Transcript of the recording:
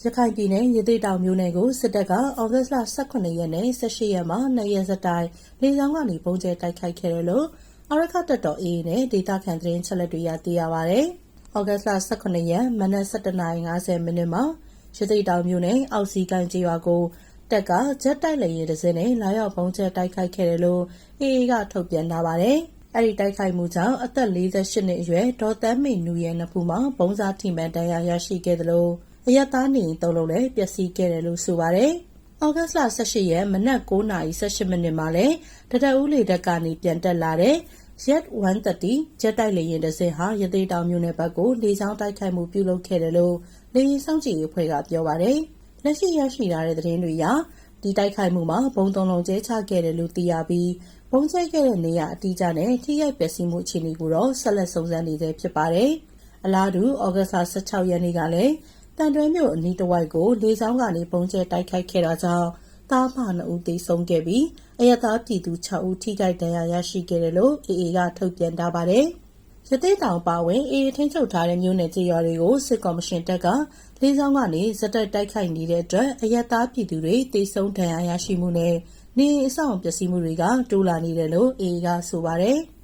ရခိုင်ပြည်နယ်ရသေ့တောင်မြို့နယ်ကိုစစ်တပ်ကဩဂုတ်လ18ရက်နဲ့18ရက်မှာ2ရက်ဆက်တိုက်လေကြောင်းကနေပုံကျဲတိုက်ခိုက်ခဲ့တယ်လို့အာရခတပ်တော် AA နဲ့ဒေသခံသတင်းချက်လက်တွေကသိရပါဗျ။ဩဂုတ်လ18ရက်မနက်7:50မိနစ်မှာရသေ့တောင်မြို့နယ်အောက်စီကိုင်းကျေးရွာကိုတပ်ကဂျက်တိုက်လေယာဉ်တစ်စင်းနဲ့လာရောက်ပုံကျဲတိုက်ခိုက်ခဲ့တယ်လို့ AA ကထုတ်ပြန်ထားပါတယ်။အဲဒီတိုက်ခိုက်မှုကြောင့်အသက်48နှစ်အရွယ်ဒေါ်သန်းမေနူရဲ့နှစ်ဖူးမှာပုံစားထိမှန်ဒဏ်ရာရရှိခဲ့တယ်လို့အရက်သားနေ3လုံးလည်းပျက်စီးခဲ့တယ်လို့ဆိုပါတယ်။ဩဂုတ်လ18ရက်မနက်9:18မိနစ်မှာလည်းတတအူးလေတပ်ကနေပြန်တက်လာတဲ့ Jet 130ဂျက်တိုက်လေယာဉ်တစ်စင်းဟာရသေ့တောင်မြို့နယ်ဘက်ကိုလေကြောင်းတိုက်ခိုက်မှုပြုလုပ်ခဲ့တယ်လို့လေယာဉ်စောင့်ကြည့်ရေးအဖွဲ့ကပြောပါတယ်။လက်ရှိရရှိထားတဲ့သတင်းတွေအရဒီတိုက်ခိုက်မှုမှာဘုံ3လုံးကျဲချခဲ့တယ်လို့သိရပြီးဘုံကျဲခဲ့တဲ့နေရာအတိအကျနဲ့ထိရိုက်ပျက်စီးမှုအခြေအနေကိုတော့ဆက်လက်စုံစမ်းနေသေးဖြစ်ပါတယ်။အလားတူဩဂုတ်လ16ရက်နေ့ကလည်းတန်တွဲမြို့အနီးတစ်ဝိုက်ကိုလေကြောင်းကနေပုံကျဲတိုက်ခိုက်ခဲ့တာကြောင့်သားဖ2ဦးသေဆုံးခဲ့ပြီးအရက်သားပြည်သူ6ဦးထိခိုက်ဒဏ်ရာရရှိခဲ့တယ်လို့ AA ကထုတ်ပြန်ထားပါတယ်။ရသေ့တောင်ပါဝင် AA ထိန်းချုပ်ထားတဲ့မြို့နယ်ကြေးရွာတွေကိုစစ်ကော်မရှင်တပ်ကလေကြောင်းကနေဇက်တိုက်တိုက်ခိုက်နေတဲ့အတွက်အရက်သားပြည်သူတွေသေဆုံးဒဏ်ရာရရှိမှုနဲ့နေအိမ်အဆောက်အုံပျက်စီးမှုတွေကတိုးလာနေတယ်လို့ AA ကဆိုပါတယ်။